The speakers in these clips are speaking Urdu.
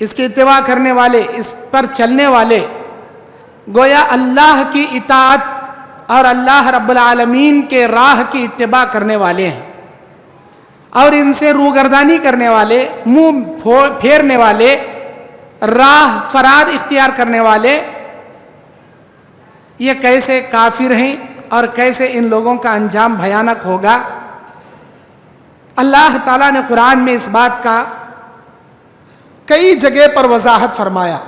اس کی اتباع کرنے والے، اس پر چلنے والے گویا اللہ کی اطاعت اور اللہ رب العالمین کے راہ کی اتباع کرنے والے ہیں، اور ان سے روگردانی کرنے والے، منہ پھیرنے والے، راہ فرار اختیار کرنے والے، یہ کیسے کافر ہیں اور کیسے ان لوگوں کا انجام بھیانک ہوگا۔ اللہ تعالیٰ نے قرآن میں اس بات کا کئی جگہ پر وضاحت فرمایا۔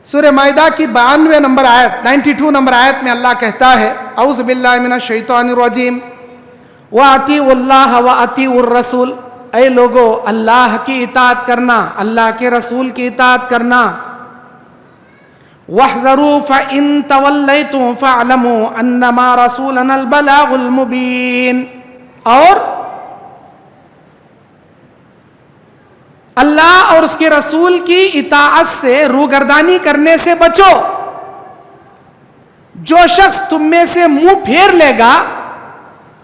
سورہ مائدہ کی 92 نمبر آیت 92 نمبر آیت میں اللہ کہتا ہے، اعوذ باللہ من الشیطان الرجیم وَأَطِیعُوا اللَّهَ وَأَطِیعُوا الرَّسُولَ، اے لوگو اللہ کی اطاعت کرنا، اللہ کے رسول کی اطاعت کرنا۔ وَاحْذَرُوا فَإِن تَوَلَّيْتُمْ فَاعْلَمُوا أَنَّمَا رَسُولُنَا الْبَلَاغُ الْمُبِينُ، اور اللہ اور اس کے رسول کی اطاعت سے، روگردانی کرنے سے بچو۔ جو شخص تم میں سے منہ پھیر لے گا،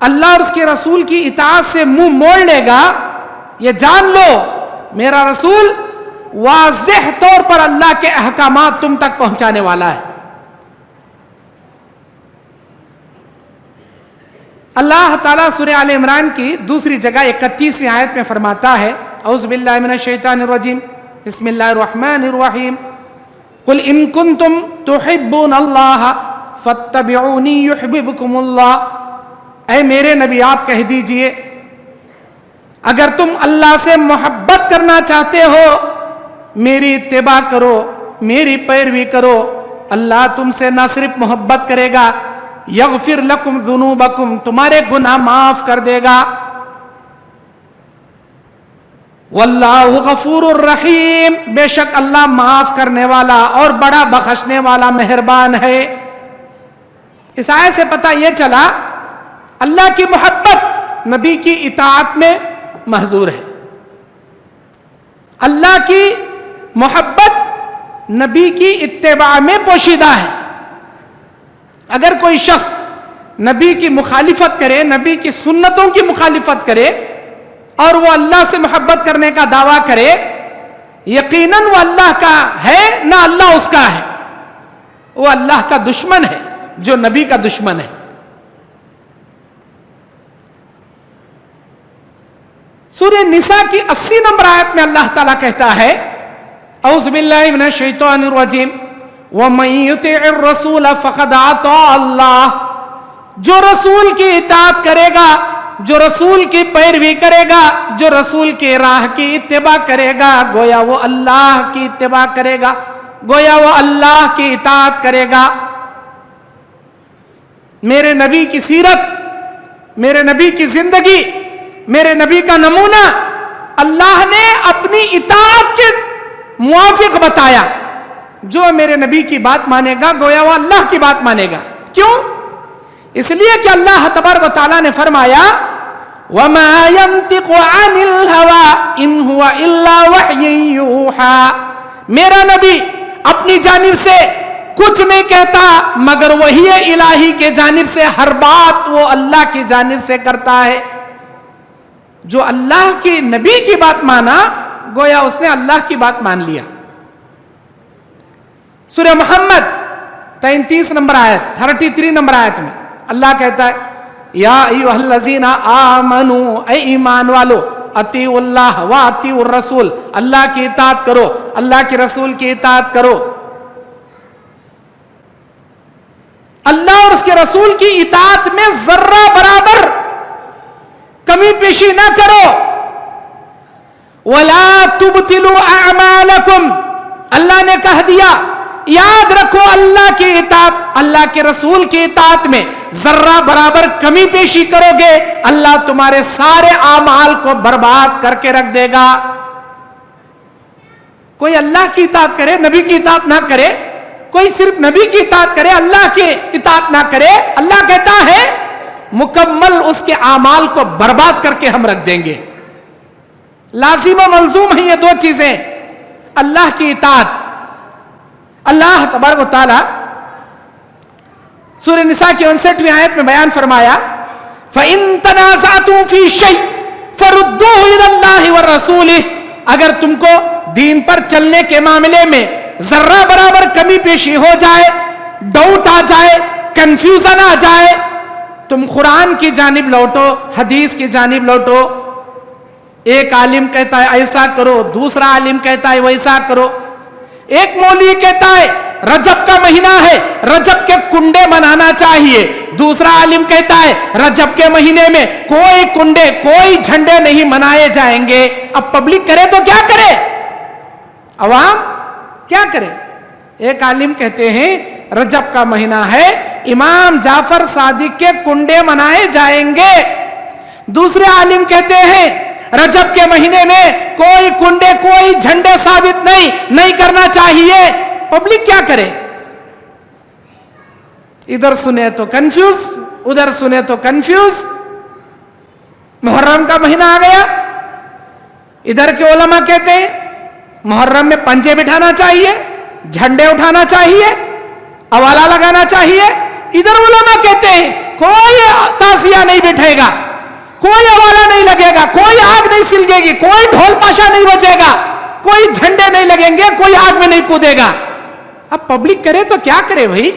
اللہ اور اس کے رسول کی اطاعت سے منہ موڑ لے گا، یہ جان لو میرا رسول واضح طور پر اللہ کے احکامات تم تک پہنچانے والا ہے۔ اللہ تعالیٰ سورہ آل عمران کی دوسری جگہ 31ویں آیت میں فرماتا ہے، اعوذ باللہ من الشیطان الرجیم بسم اللہ الرحمن الرحیم قل ان کنتم تحبون اللہ فاتبعونی یحببکم اللہ، اے میرے نبی آپ کہہ دیجئے اگر تم اللہ سے محبت کرنا چاہتے ہو میری اتباع کرو، میری پیروی کرو، اللہ تم سے نہ صرف محبت کرے گا، یغفر لکم ذنوبکم، تمہارے گناہ معاف کر دے گا، واللہ غفور الرحیم، بے شک اللہ معاف کرنے والا اور بڑا بخشنے والا مہربان ہے۔ اس آیت سے پتہ یہ چلا اللہ کی محبت نبی کی اطاعت میں محظور ہے، اللہ کی محبت نبی کی اتباع میں پوشیدہ ہے۔ اگر کوئی شخص نبی کی مخالفت کرے، نبی کی سنتوں کی مخالفت کرے اور وہ اللہ سے محبت کرنے کا دعویٰ کرے، یقیناً وہ اللہ کا ہے نہ اللہ اس کا ہے، وہ اللہ کا دشمن ہے جو نبی کا دشمن ہے۔ سورہ نساء کی 80 نمبر آیت میں اللہ تعالیٰ کہتا ہے، اعوذ باللہ من الشیطان الرجیم وَمَن يُطِعِ الرَّسُولَ فَقَدْ أَطَاعَ اللَّهَ، جو رسول کی اطاعت کرے گا، جو رسول کی پیروی کرے گا، جو رسول کی راہ کی اتباع کرے گا، گویا وہ اللہ کی اتباع کرے گا، گویا وہ اللہ کی اطاعت کرے گا۔ میرے نبی کی سیرت، میرے نبی کی زندگی، میرے نبی کا نمونہ اللہ نے اپنی اطاعت کے موافق بتایا۔ جو میرے نبی کی بات مانے گا گویا وہ اللہ کی بات مانے گا۔ کیوں؟ اس لیے کہ اللہ تبارک و تعالیٰ نے فرمایا وَمَا يَنْتِقُ عَنِ الْهَوَىٰ إِنْ هُوَ إِلَّا وَحْيٌ يُوحَىٰ، میرا نبی اپنی جانب سے کچھ نہیں کہتا مگر وحی الہی کے جانب سے، ہر بات وہ اللہ کی جانب سے کرتا ہے۔ جو اللہ کی نبی کی بات مانا گویا اس نے اللہ کی بات مان لیا۔ سورہ محمد 33 نمبر آیت 33 نمبر آیت میں اللہ کہتا ہے یا ایھا الذین آمنوا، اے ایمان والو، اطیعوا اللہ واطیعوا الرسول، اللہ کی اطاعت کرو، اللہ کے رسول کی اطاعت کرو۔ اللہ اور اس کے رسول کی اطاعت میں ذرہ برابر کمی پیشی نہ کرو۔ وَلَا تُبْتِلُوا أَعْمَالَكُمْ، اللہ نے کہہ دیا یاد رکھو اللہ کی اطاعت، اللہ کے رسول کی اطاعت میں ذرہ برابر کمی پیشی کرو گے اللہ تمہارے سارے اعمال کو برباد کر کے رکھ دے گا۔ کوئی اللہ کی اطاعت کرے نبی کی اطاعت نہ کرے، کوئی صرف نبی کی اطاعت کرے اللہ کی اطاعت نہ کرے، اللہ کہتا ہے مکمل اس کے اعمال کو برباد کر کے ہم رکھ دیں گے۔ لازم و ملزوم ہیں یہ دو چیزیں، اللہ کی اطاعت۔ اللہ تبارک و تعالی سورہ نساء کی 59ویں آیت میں بیان فرمایا فَإِن تَنَازَعْتُمْ فِي شَيْءٍ فَرُدُّوهُ إِلَى اللَّهِ وَالرَّسُولِ اگر تم کو دین پر چلنے کے معاملے میں ذرہ برابر کمی پیشی ہو جائے، ڈاؤٹ آ جائے، کنفیوژن آ جائے، تم قرآن کی جانب لوٹو، حدیث کی جانب لوٹو. ایک عالم کہتا ہے ایسا کرو، دوسرا عالم کہتا ہے ویسا کرو. ایک مولوی کہتا ہے رجب کا مہینہ ہے، رجب کے کنڈے منانا چاہیے. دوسرا عالم کہتا ہے رجب کے مہینے میں کوئی کنڈے، کوئی جھنڈے نہیں منائے جائیں گے. اب پبلک کرے تو کیا کرے؟ عوام کیا کرے؟ ایک عالم کہتے ہیں رجب کا مہینہ ہے، امام جعفر صادق کے کنڈے منائے جائیں گے. دوسرے عالم کہتے ہیں رجب کے مہینے میں کوئی کنڈے، کوئی جھنڈے ثابت نہیں کرنا چاہیے. پبلک کیا کرے؟ ادھر سنے تو کنفیوز، ادھر سنے تو کنفیوز. محرم کا مہینہ آ گیا، ادھر کے علماء کہتے ہیں محرم میں پنجے بٹھانا چاہیے، جھنڈے اٹھانا چاہیے، اوالا لگانا چاہیے. ادھر علماء کہتے ہیں کوئی تازیہ نہیں بٹھے گا، کوئی اوالا نہیں لگے گا، کوئی آگ نہیں سلگے گی، کوئی ڈھول پاشا نہیں بجے گا، کوئی جھنڈے نہیں لگیں گے، کوئی آگ میں نہیں کودے گا. اب پبلک کرے تو کیا کرے بھائی؟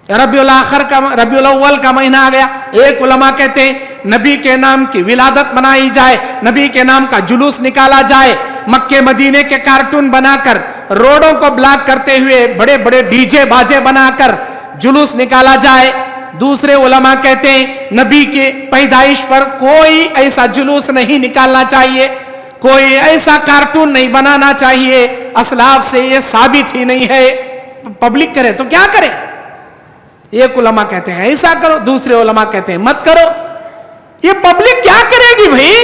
ربیع الاول کا مہینہ آ گیا. ایک علماء کہتے ہیں نبی کے نام کی ولادت منائی جائے، نبی کے نام کا جلوس نکالا جائے، مکے مدینے کے کارٹون بنا کر روڈوں کو بلاک کرتے ہوئے بڑے بڑے ڈی جے باجے بنا کر جلوس نکالا جائے. دوسرے علماء کہتے ہیں نبی کی پیدائش پر کوئی ایسا جلوس نہیں نکالنا چاہیے، کوئی ایسا کارٹون نہیں بنانا چاہیے، اسلاف سے یہ ثابت ہی نہیں ہے. پبلک کرے تو کیا کرے؟ ایک علماء کہتے ہیں ایسا کرو، دوسرے علماء کہتے ہیں مت کرو. یہ پبلک کیا کرے گی بھائی؟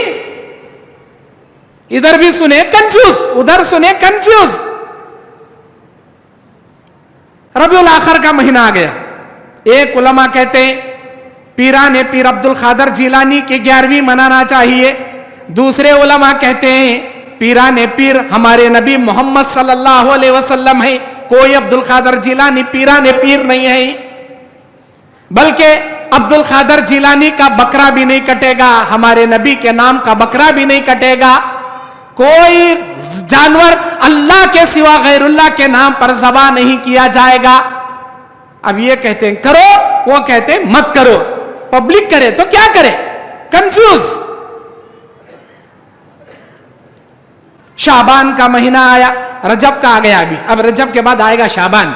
ادھر بھی سنے کنفیوز، ادھر سنے کنفیوز. ربیع الاخر کا مہینہ آ گیا. ایک علماء کہتے ہیں پیران پیر عبد القادر جیلانی کی 11ویں منانا چاہیے. دوسرے علماء کہتے ہیں پیران پیر ہمارے نبی محمد صلی اللہ علیہ وسلم ہے، کوئی عبد القادر جیلانی پیران پیر نہیں ہے. بلکہ عبد القادر جیلانی کا بکرا بھی نہیں کٹے گا، ہمارے نبی کے نام کا بکرا بھی نہیں کٹے گا. کوئی جانور اللہ کے سوا غیر اللہ کے نام پر ذبح نہیں کیا جائے گا. اب یہ کہتے ہیں کرو، وہ کہتے ہیں مت کرو. پبلک کرے تو کیا کرے؟ کنفیوز. شعبان کا مہینہ آیا، رجب کا آ گیا ابھی، اب رجب کے بعد آئے گا شعبان.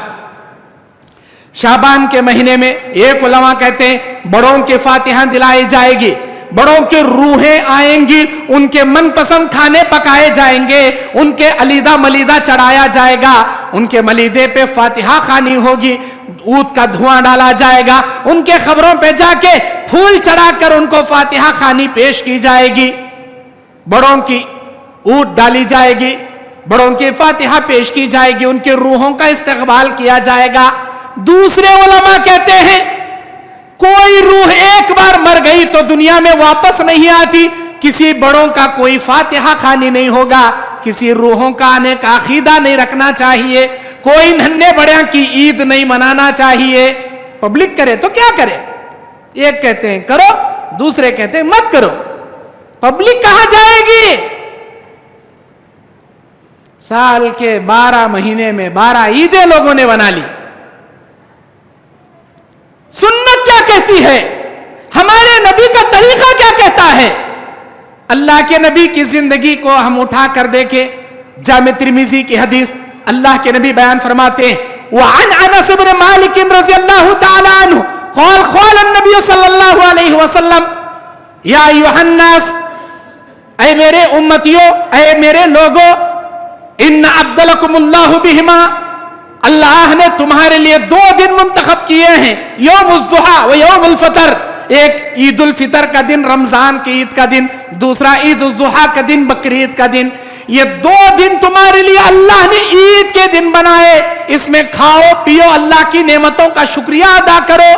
شعبان کے مہینے میں ایک علماء کہتے ہیں بڑوں کے فاتحہ دلائی جائے گی، بڑوں کے روحیں آئیں گی، ان کے من پسند کھانے پکائے جائیں گے، ان کے علیدہ ملیدہ چڑھایا جائے گا، ان کے ملیدے پہ فاتحہ خوانی ہوگی، اود کا دھواں ڈالا جائے گا، ان کے خبروں پہ جا کے پھول چڑھا کر ان کو فاتحہ خوانی پیش کی جائے گی، بڑوں کی اود ڈالی جائے گی، بڑوں کی فاتحہ پیش کی جائے گی، ان کے روحوں کا استقبال کیا جائے گا. دوسرے علماء کہتے ہیں کوئی روح ایک بار مر گئی تو دنیا میں واپس نہیں آتی، کسی بڑوں کا کوئی فاتحہ خوانی نہیں ہوگا، کسی روحوں کا آنے کا عقیدہ نہیں رکھنا چاہیے، کوئی ننھے بڑیاں کی عید نہیں منانا چاہیے. پبلک کرے تو کیا کرے؟ ایک کہتے ہیں کرو، دوسرے کہتے ہیں مت کرو. پبلک کہاں جائے گی؟ سال کے 12 مہینے میں 12 عیدیں لوگوں نے بنا لی. سنت کیا کہتی ہے؟ ہمارے نبی کا طریقہ کیا کہتا ہے؟ اللہ کے نبی کی زندگی کو ہم اٹھا کر دیکھیں. جامع ترمذی کی حدیث اللہ کے نبی بیان فرماتے ہیں وعن انس بن مالک رضی اللہ تعالی عنہ قال قال النبی صلی اللہ علیہ وسلم یا ایھا الناس، اے میرے امتیوں، اے میرے لوگوں، ان عبدلکم اللہ بہما، اللہ نے تمہارے لیے 2 دن منتخب کیے ہیں، یوم الضحیٰ و یوم الفطر. ایک عید الفطر کا دن، رمضان کی عید کا دن، دوسرا عید الضحیٰ کا دن، بقرعید کا دن. یہ 2 دن تمہارے لیے اللہ نے عید کے دن بنائے، اس میں کھاؤ پیو، اللہ کی نعمتوں کا شکریہ ادا کرو.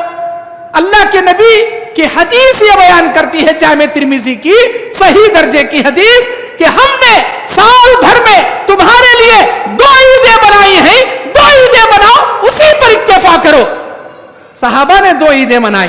اللہ کے نبی کی حدیث یہ بیان کرتی ہے، جامع ترمذی کی صحیح درجے کی حدیث، کہ ہم نے سال بھر میں تمہارے لیے 2 عیدیں بنائی ہیں، 2 عیدیں بناؤ، اسی پر اکتفا کرو. صحابہ نے 2 عیدیں منائی.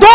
2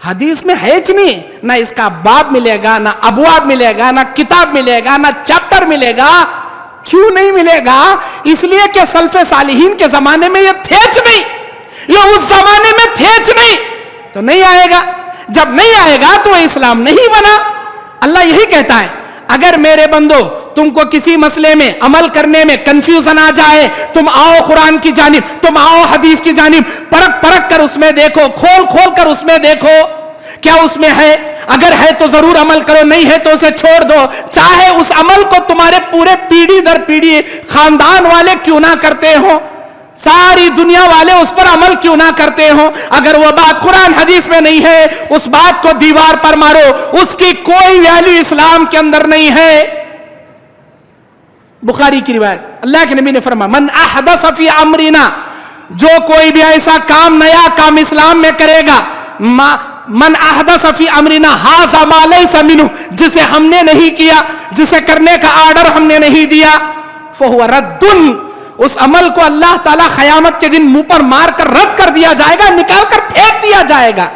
حدیث میں ہے ہی نہیں، نہ اس کا باب ملے گا، نہ ابواب ملے گا، نہ کتاب ملے گا، نہ چیپٹر ملے گا. کیوں نہیں ملے گا؟ اس لیے کہ سلف صالحین کے زمانے میں یہ تھیچ نہیں، یہ اس زمانے میں تھیچ نہیں، تو نہیں آئے گا. جب نہیں آئے گا تو اسلام نہیں بنا. اللہ یہی کہتا ہے اگر میرے بندو تم کو کسی مسئلے میں عمل کرنے میں کنفیوژن آ جائے، تم آؤ قرآن کی جانب، تم آؤ حدیث کی جانب، پرکھ پرکھ کر اس میں دیکھو، کھول کھول کر اس میں دیکھو کیا اس میں ہے. اگر ہے تو ضرور عمل کرو، نہیں ہے تو اسے چھوڑ دو. چاہے اس عمل کو تمہارے پورے پیڑھی در پیڑھی خاندان والے کیوں نہ کرتے ہوں، ساری دنیا والے اس پر عمل کیوں نہ کرتے ہوں، اگر وہ بات قرآن حدیث میں نہیں ہے اس بات کو دیوار پر مارو، اس کی کوئی ویلیو اسلام کے اندر نہیں ہے. بخاری کی روایت، اللہ کے نبی نے فرمایا من احدث فی امرنا، جو کوئی بھی ایسا کام، نیا کام اسلام میں کرے گا، من احدث فی امرنا ھذا ما لیس منہ، جسے ہم نے نہیں کیا، جسے کرنے کا آرڈر ہم نے نہیں دیا، فہو رد، اس عمل کو اللہ تعالیٰ قیامت کے دن منہ پر مار کر رد کر دیا جائے گا، نکال کر پھینک دیا جائے گا.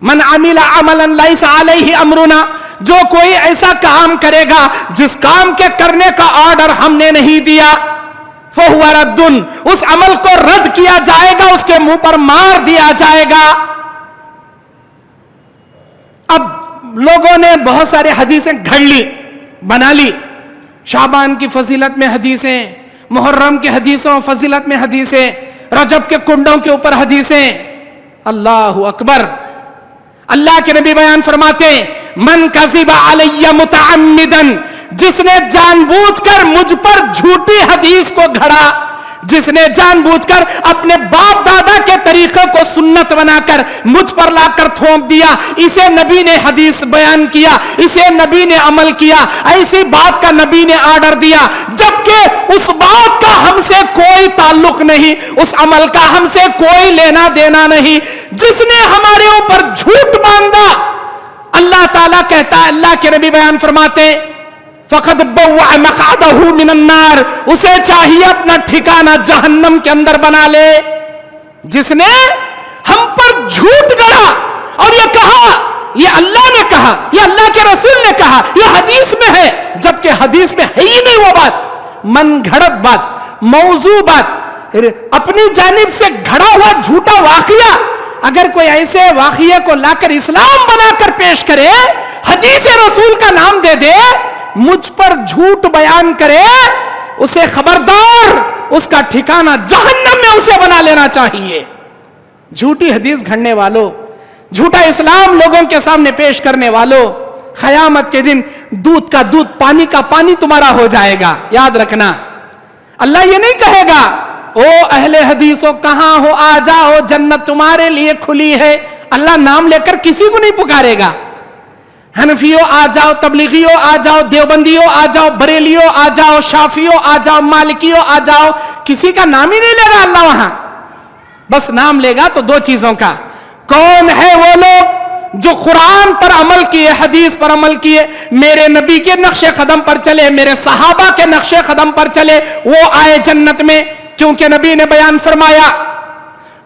من عمل عملا لیس علیہ امرنا، جو کوئی ایسا کام کرے گا جس کام کے کرنے کا آرڈر ہم نے نہیں دیا، فہو رد، اس عمل کو رد کیا جائے گا، اس کے منہ پر مار دیا جائے گا. اب لوگوں نے بہت سارے حدیثیں گھڑ لی، بنا لی، شعبان کی فضیلت میں حدیثیں، محرم کے حدیثوں فضیلت میں حدیثیں، رجب کے کنڈوں کے اوپر حدیثیں. اللہ اکبر. اللہ کے نبی بیان فرماتے من کذب علی متعمدا، جس نے جان بوجھ کر مجھ پر جھوٹی حدیث کو گھڑا، جس نے جان بوجھ کر اپنے باپ دادا کے طریقے کو سنت بنا کر مجھ پر لا کر تھوپ دیا، اسے نبی نے حدیث بیان کیا، اسے نبی نے عمل کیا، ایسی بات کا نبی نے آرڈر دیا جبکہ اس بات کا ہم سے کوئی تعلق نہیں، اس عمل کا ہم سے کوئی لینا دینا نہیں. جس نے ہمارے اوپر جھوٹ باندھا، اللہ تعالیٰ کہتا ہے، اللہ کے نبی بیان فرماتے فقد بوع مقعدہ من النار، اسے چاہیے اپنا ٹھکانہ جہنم کے اندر بنا لے. جس نے ہم پر جھوٹ گڑا اور یہ کہا یہ اللہ نے کہا، یہ اللہ کے رسول نے کہا، یہ حدیث میں ہے، جبکہ حدیث میں ہے ہی نہیں وہ بات، من گھڑت بات، موضوع بات، اپنی جانب سے گھڑا ہوا جھوٹا واقعہ. اگر کوئی ایسے واقعے کو لا کر اسلام بنا کر پیش کرے، حدیث رسول کا نام دے دے، مجھ پر جھوٹ بیان کرے، اسے خبردار، اس کا ٹھکانہ جہنم میں اسے بنا لینا چاہیے. جھوٹی حدیث گھڑنے والوں، جھوٹا اسلام لوگوں کے سامنے پیش کرنے والوں، قیامت کے دن دودھ کا دودھ، پانی کا پانی تمہارا ہو جائے گا. یاد رکھنا، اللہ یہ نہیں کہے گا او اہل حدیثوں کہاں ہو، آ جاؤ جنت تمہارے لیے کھلی ہے. اللہ نام لے کر کسی کو نہیں پکارے گا. حنفیوں آ جاؤ، تبلیغیوں آ جاؤ، دیوبندیوں آ جاؤ، بریلیوں آ جاؤ، شافیوں آ جاؤ، مالکیوں آ جاؤ، کسی کا نام ہی نہیں لے گا اللہ وہاں. بس نام لے گا تو دو چیزوں کا، کون ہے وہ لوگ جو قرآن پر عمل کیے، حدیث پر عمل کیے، میرے نبی کے نقش قدم پر چلے، میرے صحابہ کے نقش قدم پر چلے، وہ آئے جنت میں. کیونکہ نبی نے بیان فرمایا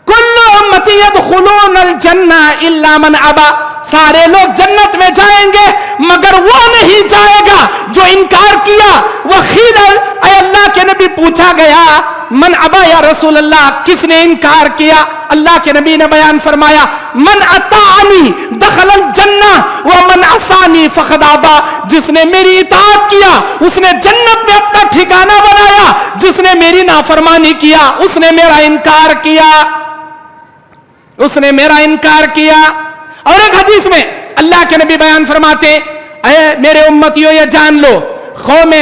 کل امتی یدخلون الجنہ الا من ابا، سارے لوگ جنت میں جائیں گے مگر وہ نہیں جائے گا جو انکار کیا. وقیل اے اللہ کے نبی پوچھا گیا من ابا یا رسول اللہ، کس نے انکار کیا؟ اللہ کے نبی نے بیان فرمایا من اطاعنی دخل الجنہ ومن عصانی فقد ابا، جس نے میری اطاعت کیا اس نے جنت میں اپنا ٹھکانہ بنایا، جس نے میری نافرمانی کیا اس نے میرا انکار کیا، اس نے میرا انکار کیا. اور ایک حدیث میں اللہ کے نبی بیان فرماتے اے میرے امتیوں یہ جان لو، قوم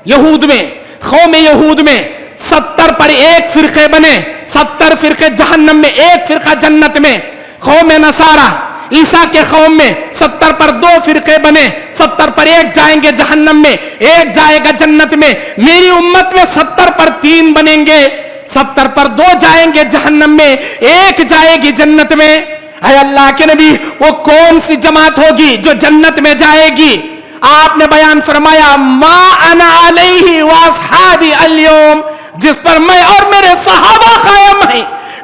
یہود میں 70 پر ایک فرقے بنے، 70 فرقے جہنم میں، ایک فرقہ جنت میں. قوم نصارہ عیسیٰ کے قوم میں 70 پر 2 فرقے بنے، 70 پر ایک جائیں گے جہنم میں، ایک جائے گا جنت میں. میری امت میں 70 پر 3 بنیں گے، 70 پر 2 جائیں گے جہنم میں، ایک جائے گی جنت میں. اے اللہ کے نبی وہ کون سی جماعت ہوگی جو جنت میں جائے گی؟ آپ نے بیان فرمایا ما انا علیہ واصحابی اليوم، جس پر میں اور میرے صحابہ قائم ہیں،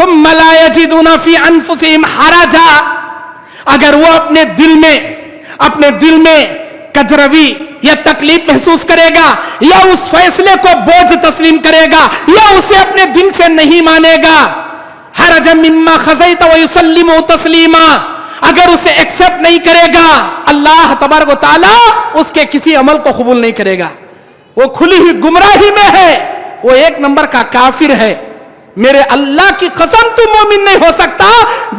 ثم لا يجدون في انفسهم حرجا, اگر وہ اپنے دل میں کجروی یا تکلیف محسوس کرے گا, یا اس فیصلے کو بوجھ تسلیم کرے گا, یا اسے اپنے دل سے نہیں مانے گا, حرجا مما خزیت ویسلم تسلیما, اگر اسے ایکسپٹ نہیں کرے گا, اللہ تبارک و تعالی اس کے کسی عمل کو قبول نہیں کرے گا. وہ کھلی ہوئی گمراہی میں ہے, وہ ایک نمبر کا کافر ہے. میرے اللہ کی قسم تو مومن نہیں ہو سکتا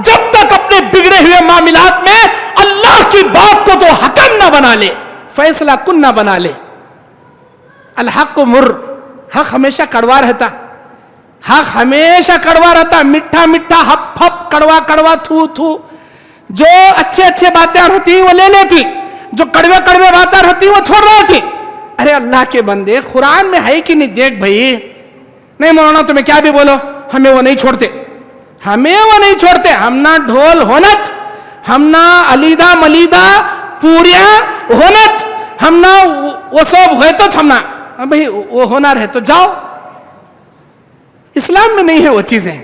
جب تک اپنے بگڑے ہوئے معاملات میں اللہ کی بات کو تو حکم نہ بنا لے, فیصلہ کن نہ بنا لے. الحق مر, حق ہمیشہ کڑوا رہتا, حق ہمیشہ کڑوا رہتا, میٹھا میٹھا ہپ ہپ, کڑوا کڑوا تھو تھو. جو اچھے باتیں رہتی وہ لے لیتی, جو کڑوے باتیں رہتی وہ چھوڑ رہی تھی. ارے اللہ کے بندے, قرآن میں ہے کہ نہیں دیکھ بھائی. نہیں مولانا تمہیں کیا بھی بولو, ہمیں وہ نہیں چھوڑتے, ہم نہ ڈھول ہونچ, ہم نہ علیدہ ملیدہ پوریاں ہونچ, ہم نہ وہ سب ہوئے تو ہم نہ بھائی وہ ہونا رہے تو جاؤ. اسلام میں نہیں ہے وہ چیزیں,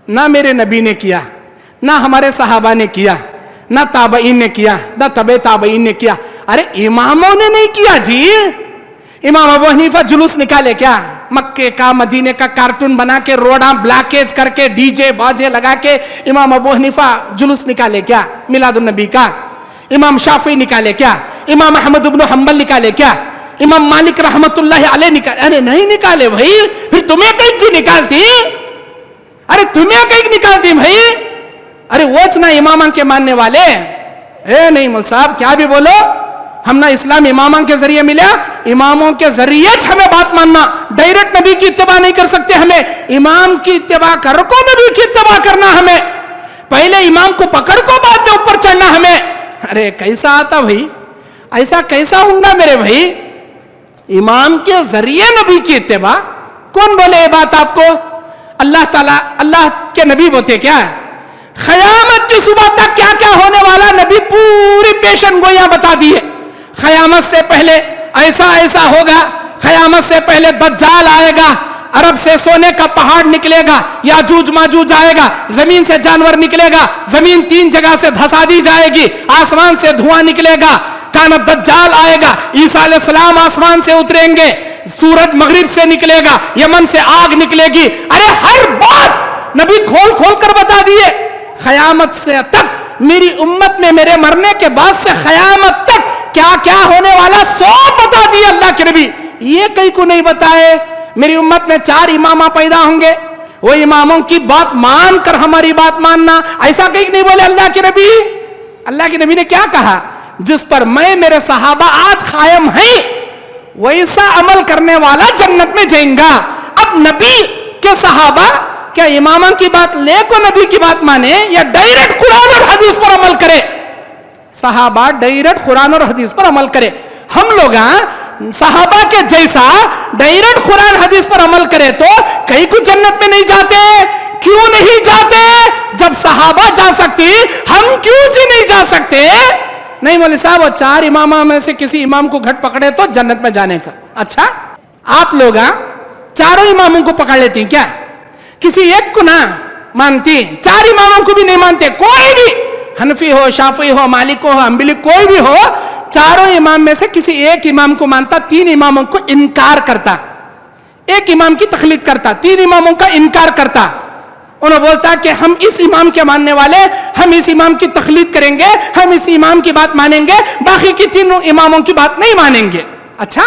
نہ میرے نبی نے کیا, نہ ہمارے صحابہ نے کیا, نہ تابعین نے کیا, نہ تبع تابعین نے کیا. ارے اماموں نے نہیں کیا جی. امام ابو حنیفہ جلوس نکالے کیا, مکے کا مدینے کا کارٹون بنا کے, روڈاں بلاکیج کر کے, ڈی جے باجے لگا کے امام ابو حنیفہ جلوس نکالے کیا میلاد النبی کا؟ امام شافعی نکالے کیا؟ امام احمد بن حنبل نکالے کیا؟ امام مالک رحمت اللہ علیہ نکالے؟ ارے نہیں نکالے بھائی. پھر تمہیں کہیں جی نکالتی, ارے تمہیں کہیں نکالتی بھائی. ارے وچ نہ امامان کے ماننے والے, اے نہیں مول صاحب کیا بھی بولو, ہم نہ اسلام امامان کے ذریعے ملا, اماموں کے ذریعے ہمیں بات ماننا. ڈائریکٹ نبی کی اتباع نہیں کر سکتے, ہمیں امام کی اتباع کر کو نبی کی اتباع کرنا. ہمیں پہلے امام کو پکڑ کو بعد میں اوپر چڑھنا ہمیں. ارے کیسا آتا بھائی, ایسا کیسا ہوں گا میرے بھائی؟ امام کے ذریعے نبی کی اتباع, کون بولے یہ بات آپ کو؟ اللہ تعالیٰ, اللہ کے نبی بولتے کیا ہے قیامت کی صبح تک کیا کیا ہونے والا, نبی پوری پیشن گویاں بتا دی ہے. قیامت سے پہلے ایسا ہوگا, قیامت سے پہلے دجال آئے گا, عرب سے سونے کا پہاڑ نکلے گا, یاجوج ماجوج آئے گا, زمین سے جانور نکلے گا, زمین 3 جگہ سے دھسا دی جائے گی, آسمان سے دھواں نکلے گا, کانت دجال آئے گا, عیسیٰ علیہ السلام آسمان سے اتریں گے, سورج مغرب سے نکلے گا, یمن سے آگ نکلے گی. ارے ہر بات نبی کھول کر بتا دیے. قیامت سے تک میری امت میں میرے مرنے کے بعد سے قیامت تک کیا کیا ہونے والا سب بتا دیے اللہ کے نبی. یہ کہیں کو نہیں بتائے. میری امت میں 4 امامہ پیدا ہوں گے, وہ اماموں کی بات مان کر ہماری بات ماننا, ایسا کہیں نہیں بولے اللہ کے نبی. اللہ کے نبی نے کیا کہا, جس پر میں میرے صحابہ آج قائم ہیں ویسا عمل کرنے والا جنت میں جائیں گا. اب نبی کے صحابہ کیا اماموں کی بات لے کو نبی کی بات مانے, یا ڈائریکٹ قرآن اور حدیث پر عمل کرے؟ صحابہ ڈائریکٹ قرآن اور حدیث پر عمل کرے. ہم لوگ صحابہ کے جیسا ڈائریکٹ قرآن حدیث پر عمل کرے تو کہیں کچھ جنت میں نہیں جاتے. کیوں نہیں جاتے؟ جب صحابہ جا سکتی ہم کیوں جی نہیں جا سکتے؟ نہیں مولوی صاحب, وہ 4 امامہ میں سے کسی امام کو گھٹ پکڑے تو جنت میں جانے کا. اچھا آپ لوگ 4 اماموں کو پکڑ لیتی کیا؟ کسی ایک کو نہ مانتی, 4 اماموں کو بھی نہیں مانتے. کوئی بھی حنفی ہو, شافعی ہو, مالک ہو, حنبلی, کوئی بھی ہو, 4 امام میں سے کسی ایک امام کو مانتا, 3 اماموں کو انکار کرتا, ایک امام کی تقلید کرتا, 3 اماموں کا انکار کرتا. انہوں بولتا کہ ہم اس امام کے ماننے والے, ہم اس امام کی تقلید کریں گے, ہم اس امام کی بات مانیں گے, باقی کی 3 اماموں کی بات نہیں مانیں گے. اچھا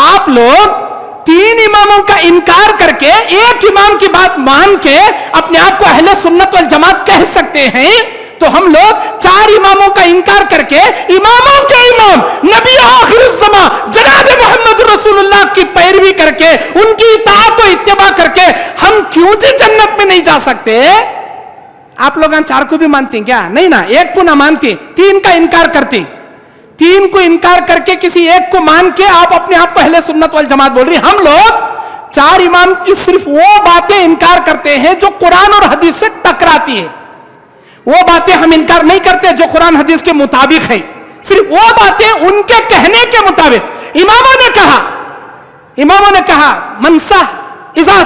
آپ لوگ 3 اماموں کا انکار کر کے ایک امام کی بات مان کے اپنے آپ کو اہل سنت والجماعت کہہ سکتے ہیں, تو ہم لوگ 4 اماموں کا انکار کر کے اماموں کے امام نبی آخر الزمان جناب محمد رسول اللہ کی پیروی کر کے ان کی اطاعت و اتباع کر کے ہم کیوں جی جنت میں نہیں جا سکتے؟ آپ لوگ 4 کو بھی مانتی کیا؟ نہیں نا, ایک کو نہ مانتی, 3 کا انکار کرتی. 3 کو انکار کر کے کسی ایک کو مان کے آپ اپنے آپ کو اہل سنت والجماعت بول رہی. ہم لوگ 4 امام کی صرف وہ باتیں انکار کرتے ہیں جو قرآن اور حدیث سے ٹکراتی ہے. وہ باتیں ہم انکار نہیں کرتے جو قرآن حدیث کے مطابق ہے, صرف وہ باتیں ان کے کہنے کے مطابق. اماموں نے کہا من صح اذا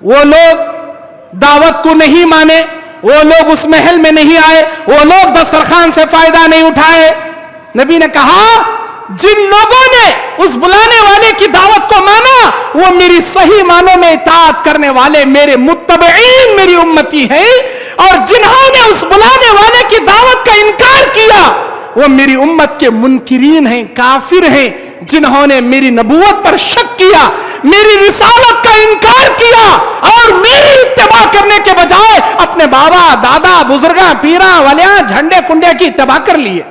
وہ لوگ دعوت کو نہیں مانے, وہ لوگ اس محل میں نہیں آئے, وہ لوگ دسترخوان سے فائدہ نہیں اٹھائے. نبی نے کہا جن لوگوں نے اس بلانے والے کی دعوت کو مانا وہ میری صحیح معنوں میں اطاعت کرنے والے میرے متبعین, میری امتی ہیں, اور جنہوں نے اس بلانے والے کی دعوت کا انکار کیا وہ میری امت کے منکرین ہیں, کافر ہیں, جنہوں نے میری نبوت پر شک کیا, میری رسالت کا انکار کیا اور میری اتباع کرنے کے بجائے اپنے بابا دادا بزرگاں پیراں ولیاں جھنڈے کنڈے کی اتباع کر لیے.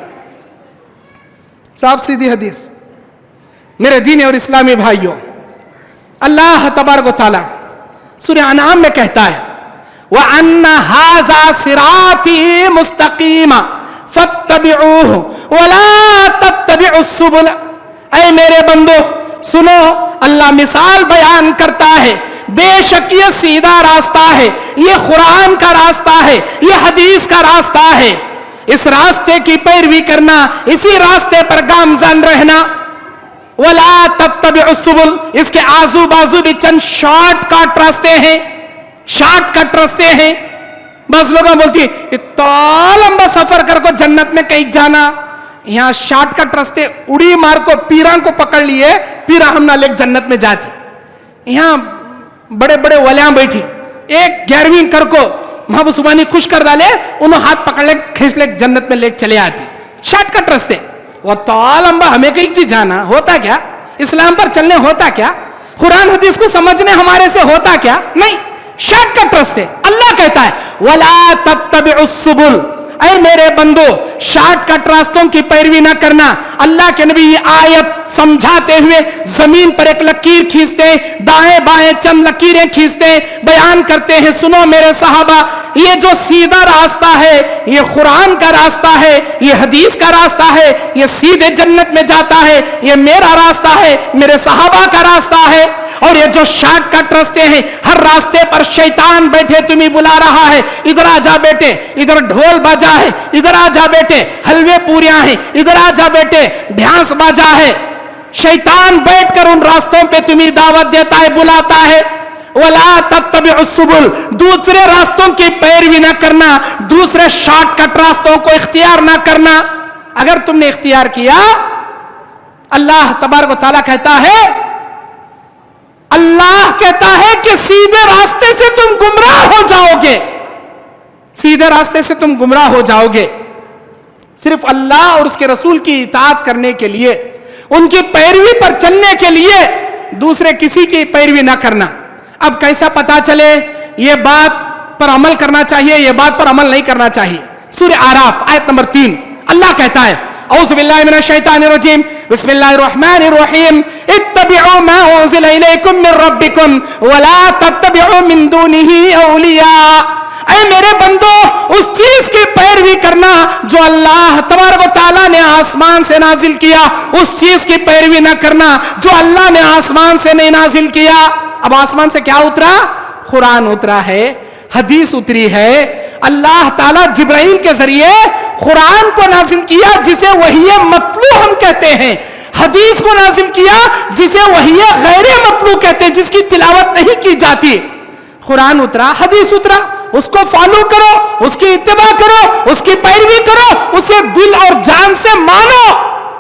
صاف سیدھی حدیث. میرے دین اور اسلامی بھائیوں, اللہ تبارک و تعالی سورہ انعام میں کہتا ہے وَأَنَّ هَذَا صِرَاطِي مُسْتَقِيمًا فَاتَّبِعُوهُ وَلَا تَتَّبِعُوا السُّبُلَ. اے میرے بندو سنو, اللہ مثال بیان کرتا ہے, بے شک یہ سیدھا راستہ ہے, یہ قرآن کا راستہ ہے, یہ حدیث کا راستہ ہے. اس راستے کی پیروی کرنا, اسی راستے پر گامزن رہنا. وَلَا تَتَّبِعُوا السُّبُلَ, اس کے آزو بازو بھی چند شارٹ کٹ راستے ہیں, شارٹ کٹ راستے ہیں. بس لوگاں بولتی ہیں اتنا لمبا سفر کر کو جنت میں کہیں جانا, یہاں شارٹ کٹ راستے اڑی مار کو پیراں کو پکڑ لیے, پیرا ہم نہ لے جنت میں جاتی. یہاں بڑے بڑے ولیاں بیٹھی, ایک 11ویں کر کو محبوب سبحانی خوش کر ڈالے, انہوں ہاتھ پکڑ لے کھینچ لے جنت میں لے چلے آتی. شارٹ کٹ راستے وہ تو لمبا, ہمیں کہیں چیز جانا ہوتا کیا, اسلام پر چلنے ہوتا کیا, قرآن حدیث کو سمجھنے ہمارے سے ہوتا کیا, نہیں. شارٹ کٹ راستے. اللہ کہتا ہے وَلَا تَتَّبِعُوا السُّبُلَ, اے میرے بندو شارٹ کٹ راستوں کی پیروی نہ کرنا. اللہ کے نبی یہ آیت سمجھاتے ہوئے زمین پر ایک لکیر کھینچتے, دائیں بائیں چند لکیریں کھینچتے, بیان کرتے ہیں سنو میرے صحابہ, یہ جو سیدھا راستہ ہے یہ قرآن کا راستہ ہے, یہ حدیث کا راستہ ہے, یہ سیدھے جنت میں جاتا ہے, یہ میرا راستہ ہے, میرے صحابہ کا راستہ ہے. اور یہ جو شارٹ کٹ راستے ہیں, ہر راستے پر شیطان بیٹھے تمہیں بلا رہا ہے, ادھر آ جا بیٹے, ادھر ڈھول باجا ہے, ادھر آ جا بیٹے, حلوے پوریاں ہیں, ادھر آ جا بیٹے, ڈھانس باجا ہے. شیطان بیٹھ کر ان راستوں پہ تمہیں دعوت دیتا ہے, بلاتا ہے. وَلَا تَتَّبِعُوا السُّبُلَ, دوسرے راستوں کی پیروی نہ کرنا, دوسرے شارٹ کٹ راستوں کو اختیار نہ کرنا. اگر تم نے اختیار کیا, اللہ تبارک و تعالیٰ کہتا ہے, اللہ کہتا ہے کہ سیدھے راستے سے تم گمراہ ہو جاؤ گے, سیدھے راستے سے تم گمراہ ہو جاؤ گے. صرف اللہ اور اس کے رسول کی اطاعت کرنے کے لیے, ان کی پیروی پر چلنے کے لیے دوسرے کسی کی پیروی نہ کرنا. اب کیسا پتا چلے یہ بات پر عمل کرنا چاہیے, یہ بات پر عمل نہیں کرنا چاہیے. سورہ اعراف آیت نمبر 3 اللہ کہتا ہے اعوذ باللہ من الشیطان الرجیم بسم اللہ الرحمن الرحیم اتبعوا ما انزل الیکم من ربکم ولا تتبعوا من دونہ اولیاء. اے میرے بندو اس چیز کی پیروی کرنا جو اللہ تبارک و تعالیٰ نے آسمان سے نازل کیا, اس چیز کی پیروی نہ کرنا جو اللہ نے آسمان سے نہیں نازل کیا. اب آسمان سے کیا اترا؟ قرآن اترا ہے, حدیث اتری ہے. اللہ تعالیٰ جبرائیل کے ذریعے قرآن کو نازل کیا جسے وحی مطلوع ہم کہتے ہیں, حدیث کو نازل کیا جسے وحی غیر مطلوع کہتے ہیں, جس کی تلاوت نہیں کی جاتی. قرآن اترا, حدیث اترا, اس کو فالو کرو, اس کی اتباع کرو, اس کی پیروی کرو, اسے دل اور جان سے مانو,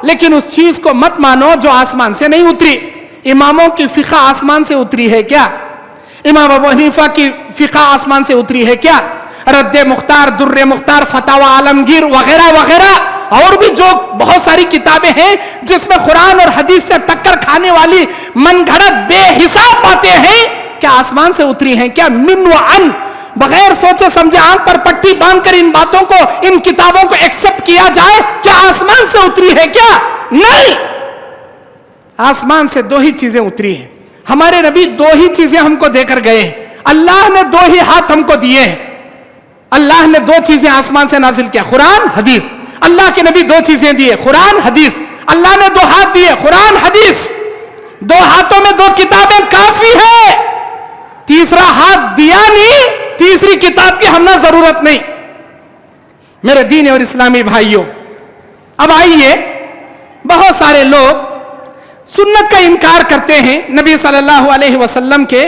لیکن اس چیز کو مت مانو جو آسمان سے نہیں اتری. اماموں کی فقہ آسمان سے اتری ہے کیا؟ امام ابو حنیفہ کی فقہ آسمان سے اتری ہے کیا؟ رد مختار, در مختار, فتاوی عالمگیر وغیرہ وغیرہ اور بھی جو بہت ساری کتابیں ہیں جس میں قرآن اور حدیث سے ٹکر کھانے والی من گھڑت بے حساب باتیں ہیں, کیا آسمان سے اتری ہیں کیا؟ من و عن, بغیر سوچے سمجھے آنکھ پر پٹی باندھ کر ان باتوں کو, ان کتابوں کو ایکسپٹ کیا جائے, کیا آسمان سے اتری ہے کیا؟ نہیں. آسمان سے دو ہی چیزیں اتری ہیں. ہمارے نبی دو ہی چیزیں ہم کو دے کر گئے ہیں. اللہ نے دو ہی ہاتھ ہم کو دیے ہیں. اللہ نے دو چیزیں آسمان سے نازل کیا, قرآن حدیث. اللہ کے نبی دو چیزیں دیے, قرآن حدیث. اللہ نے دو ہاتھ دیے, قرآن حدیث. دو ہاتھوں میں دو کتابیں کافی ہے, تیسرا ہاتھ دیا نہیں, تیسری کتاب کی ہمیں ضرورت نہیں. میرے دین اور اسلامی بھائیوں, اب آئیے, بہت سارے لوگ سنت کا انکار کرتے ہیں, نبی صلی اللہ علیہ وسلم کے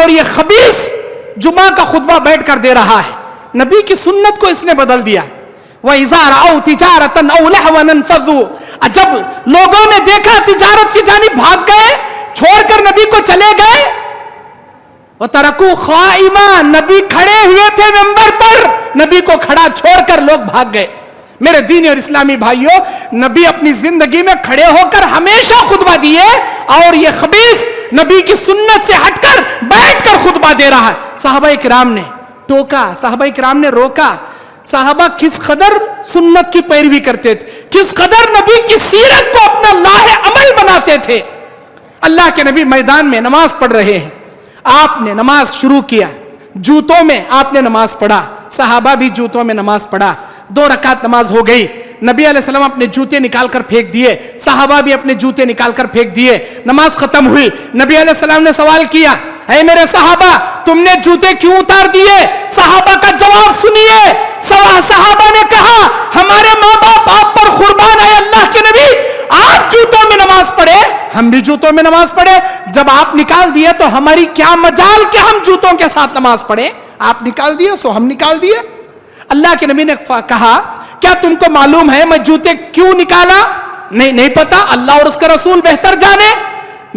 اور یہ خبیث جمعہ کا خطبہ بیٹھ کر دے رہا ہے. نبی کی سنت کو اس نے بدل دیا. وَإِذَا رَأَوْا تِجَارَةً أَوْ لَهْوًا انفَضُّوا, جب لوگوں نے دیکھا تجارت کی جانب بھاگ گئے, چھوڑ کر نبی کو چلے گئے. وَتَرَكُوا قَائِمًا, نبی کھڑے ہوئے تھے ممبر پر, نبی کو کھڑا چھوڑ کر لوگ بھاگ گئے. میرے دینی اور اسلامی بھائیوں, نبی اپنی زندگی میں کھڑے ہو کر ہمیشہ خطبہ دیے, اور یہ خبیث نبی کی سنت سے ہٹ کر بیٹھ کر خطبہ دے رہا ہے. صحابہ کرام نے ٹوکا, صحابہ کرام نے روکا. صحابہ کس قدر سنت کی پیروی کرتے تھے, کس قدر نبی کی سیرت کو اپنا لاہ عمل بناتے تھے. اللہ کے نبی میدان میں نماز پڑھ رہے ہیں, آپ نے نماز شروع کیا, جوتوں میں آپ نے نماز پڑھا, صحابہ بھی جوتوں میں نماز پڑھا. 2 رکعت نماز ہو گئی, نبی علیہ السلام اپنے جوتے نکال کر پھینک دیے, صحابہ بھی اپنے جوتے نکال کر پھینک دیے. نماز ختم ہوئی, نبی علیہ السلام نے سوال کیا, اے میرے صحابہ تم نے جوتے کیوں اتار دیے؟ صحابہ کا جواب سنیے. صحابہ نے کہا ہمارے ماں باپ آپ پر قربان ہے اللہ کے نبی, آپ جوتوں میں نماز پڑھے, ہم بھی جوتوں میں نماز پڑھے. جب آپ نکال دیے تو ہماری کیا مجال کہ ہم جوتوں کے ساتھ نماز پڑھیں, آپ نکال دیے سو ہم نکال دیے. اللہ کے نبی نے کہا کیا تم کو معلوم ہے میں جوتے کیوں نکالا؟ نہیں پتا, اللہ اور اس کا رسول بہتر جانے.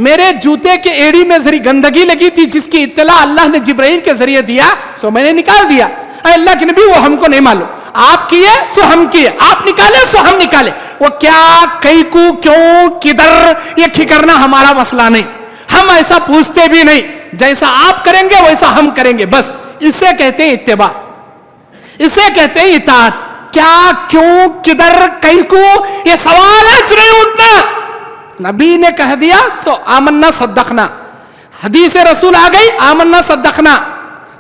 میرے جوتے کے ایڑی میں ذری گندگی لگی تھی جس کی اطلاع اللہ نے جبرائیل کے ذریعے دیا, سو میں نے نکال دیا. اے اللہ کے نبی وہ ہم کو نہیں معلوم, آپ کیے سو ہم کیے, آپ نکالے سو ہم نکالے. وہ کیا, کئی کو, کیوں, کدھر, یہ ٹھکرنا ہمارا مسئلہ نہیں, ہم ایسا پوچھتے بھی نہیں. جیسا آپ کریں گے ویسا ہم کریں گے, بس اسے کہتے ہیں اتباع, اسے کہتے ہیں اطاعت. کیا, کیوں, کدھر, کئی کو, یہ سوال آج نہیں اٹھنا. نبی نے کہہ دیا سو آمنا صدقنا, حدیث رسول آ گئی, آمنا صدقنا.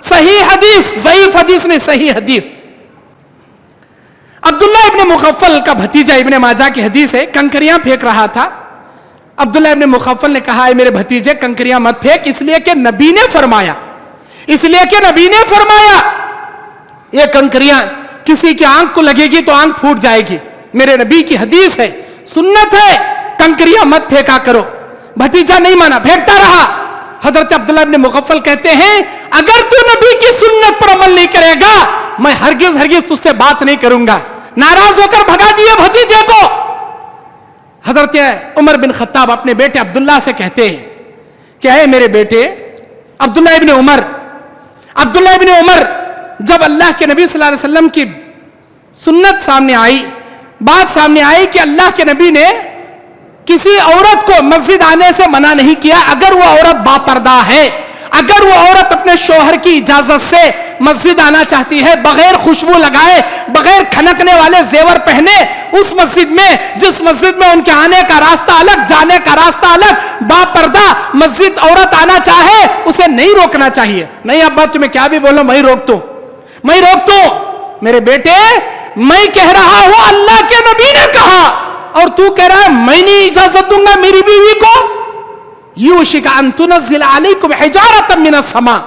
صحیح حدیث, ضعیف حدیث نہیں, صحیح حدیث. عبداللہ ابن مغفل کا بھتیجا, ابن ماجہ کی حدیث ہے, کنکریاں پھینک رہا تھا. عبداللہ ابن مغفل نے کہا اے میرے بھتیجے کنکریاں مت پھینک, اس لیے کہ نبی نے فرمایا, اس لیے کہ نبی نے فرمایا یہ کنکریاں کسی کی آنکھ کو لگے گی تو آنکھ پھوٹ جائے گی. میرے نبی کی حدیث ہے, سنت ہے, کنکریاں مت پھینکا کرو. بھتیجا نہیں مانا, پھینکتا رہا. حضرت عبداللہ ابن مغفل کہتے ہیں اگر تو نبی کی سنت پر عمل نہیں کرے گا میں ہرگز تجھ سے بات نہیں کروں گا. ناراض ہو کر بھگا دیے بھتیجے کو. حضرت عمر بن خطاب اپنے بیٹے عبداللہ سے کہتے ہیں کہ اے میرے بیٹے عبداللہ ابن عمر, جب اللہ کے نبی صلی اللہ علیہ وسلم کی سنت سامنے آئی, بات سامنے آئی کہ اللہ کے نبی نے کسی عورت کو مسجد آنے سے منع نہیں کیا اگر وہ عورت باپردہ ہے, اگر وہ عورت اپنے شوہر کی اجازت سے مسجد آنا چاہتی ہے, بغیر خوشبو لگائے, بغیر کھنکنے والے زیور پہنے, اس مسجد میں جس مسجد میں ان کے آنے کا راستہ الگ, جانے کا راستہ الگ, باپردہ مسجد عورت آنا چاہے اسے نہیں روکنا چاہیے. نہیں ابا تمہیں کیا بھی بولو, میں روک دوں. میرے بیٹے میں کہہ رہا ہوں اللہ کے نبی نے کہا, اور تو کہہ رہا ہے میں نہیں اجازت دوں گا میری بیوی کو. یوشک ان تنزل علیکم حجارۃ من السماء,